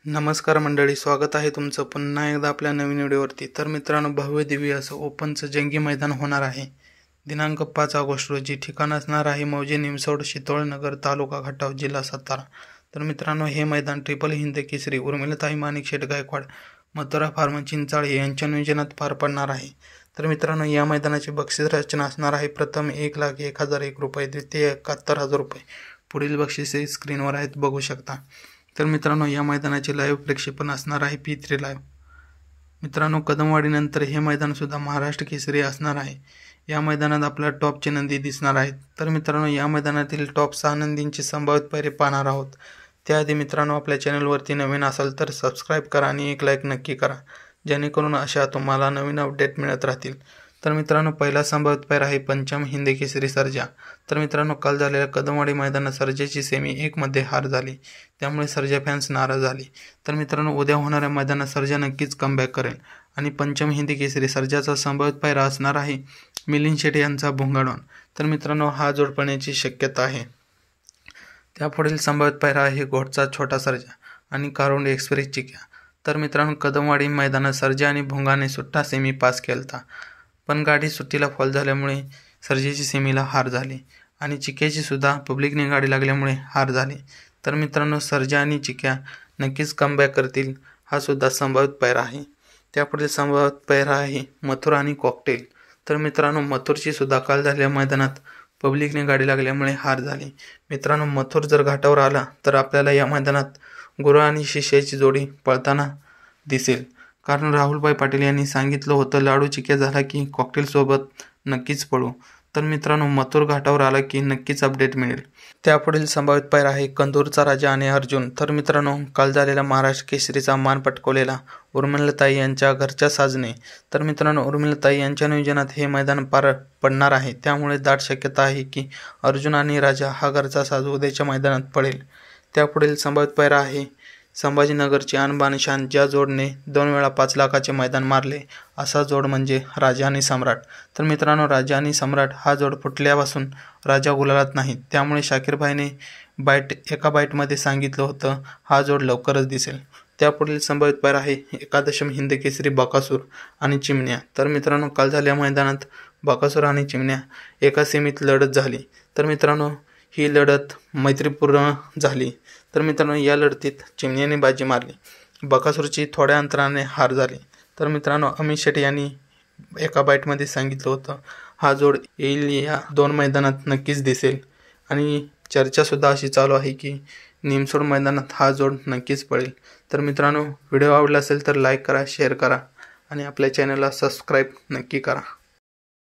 नमस्कार मंडळी, स्वागत आहे तुमचं पुन्हा एकदा आपल्या नवीन व्हिडिओवरती। तर मित्रांनो, भव्य दिव्य असं ओपनचं जंगी मैदान होणार आहे दिनांक 5 ऑगस्ट रोजी। ठिकाण असणार आहे मौजे निमसोड शितोळनगर तालुका खटाव जिल्हा सातारा। तर मित्रांनो, हे मैदान ट्रिपल हिंद केसरी उर्मिलाताई माणिकशेठ गायकवाड मथुरा फार्म चिंचाळे यांच्या नियोजनात पार पडणार आहे। तर मित्रांनो, या मैदानाची बक्षीस रचना असणार आहे प्रथम 1,01,001 रुपये, द्वितीय 71,000 रुपये। पुढील बक्षिसे स्क्रीनवर आहेत, बघू शकता। तर मित्रांनो, या मैदानाचे लाईव्ह प्रक्षेपण असणार आहे P3 लाईव्ह। मित्रांनो, कदमवाडीनंतर हे मैदान सुद्धा महाराष्ट्र केसरी असणार आहे। या मैदानात आपल्याला टॉपचे नंदी दिसणार आहेत। तर मित्रांनो, या मैदानातील टॉप 6 नंदींचे संभावित पैरे पाहणार आहोत। त्याआधी मित्रांनो, आपल्या चॅनलवरती नवीन असाल तर सबस्क्राईब करा आणि एक लाईक नक्की करा, जेणेकरून अशा तुम्हाला नवीन अपडेट मिळत राहतील। तर मित्रांनो, पहिला संभावित पैरा आहे पंचम हिंद केसरी सर्जा। तर मित्रांनो, काल झालेल्या कदमवाडी मैदानात सर्जाची सेमी 1 मध्ये हार झाली, त्यामुळे सर्जा फॅन्स नाराज झाले। तर मित्रांनो, उद्या होणाऱ्या मैदानात सर्जा नक्कीच कमबॅक करेल आणि पंचम हिंद केसरी सर्जाचा संभावित पैरा असणार आहे मिलिंद शेट्टी यांचा भोंगाडॉन। तर मित्रांनो, हा जोड पडण्याची शक्यता आहे। त्यापुढील संभावित पैरा आहे घोटचा छोटा सर्जा आणि कारोंड एक्सप्रेस चिक्या। तर मित्रांनो, कदमवाडी मैदानात सर्जा आणि भोंगाने सुट्टा सेमी पास केलता, पण गाडी सुट्टीला फॉल झाल्यामुळे सर्जेची सेमीला हार झाली आणि चिक्याची सुद्धा पब्लिकने गाडी लागल्यामुळे हार झाली। तर मित्रांनो, सर्जा आणि चिक्या नक्कीच कमबॅक करतील, हा सुद्धा संभावित पैरा आहे। त्यापुढील संभावित पैरा आहे मथुरा आणि कॉकटेल। तर मित्रांनो, मथुरची सुद्धा काल झालेल्या मैदानात पब्लिकने गाडी लागल्यामुळे हार झाली। मित्रांनो, मथुर जर घाटावर आला तर आपल्याला या मैदानात गुरु आणि शिष्याची जोडी पळताना दिसेल, कारण राहुलभाई पाटील यांनी सांगितलं होतं लाडू चिक्या झाला की कॉकटेल सोबत नक्कीच पळू। तर मित्रांनो, मथुर घाटावर आला की नक्कीच अपडेट मिळेल। त्यापुढील संभावित पैरा आहे कंदूरचा राजा आणि अर्जुन। तर मित्रांनो, काल झालेला महाराष्ट्र केसरीचा मान पटकवलेला उर्मिलाताई यांच्या घरच्या साजने। तर मित्रांनो, उर्मिलाताई यांच्या नियोजनात हे मैदान पार पडणार आहे, त्यामुळे दाट शक्यता आहे की अर्जुन आणि राजा हा घरचा साज उद्याच्या मैदानात पडेल। त्यापुढील संभावित पैरा आहे संभाजीनगरची आणबान शान, ज्या जोडने 2 वेळा 5 लाखाचे मैदान मारले असा जोड म्हणजे राजा आणि सम्राट। तर मित्रांनो, राजा आणि सम्राट हा जोड फुटल्यापासून राजा गुलालात नाही, त्यामुळे शाकीरभाईने एका बाईटमध्ये सांगितलं होतं हा जोड लवकरच दिसेल। त्यापुढील संभावित पैरा आहे एकादशम हिंद केसरी बकासूर आणि चिमण्या। तर मित्रांनो, काल झालेल्या मैदानात बकासूर आणि चिमण्या एका सेमीत लढत झाली। तर मित्रांनो, ही लढत मैत्रीपूर्ण झाली। तर मित्रांनो, या लढतीत चिमण्याने बाजी मारली, बकासूरची थोड्या अंतराने हार झाली। तर मित्रांनो, अमित शेट्टी यांनी एका बाईटमध्ये सांगितलं होतं हा जोड येईल या 2 मैदानात नक्कीच दिसेल आणि चर्चासुद्धा अशी चालू आहे की निमसोड मैदानात हा जोड नक्कीच पडेल। तर मित्रांनो, व्हिडिओ आवडला असेल तर लाईक करा, शेअर करा आणि आपल्या चॅनलला सबस्क्राईब नक्की करा।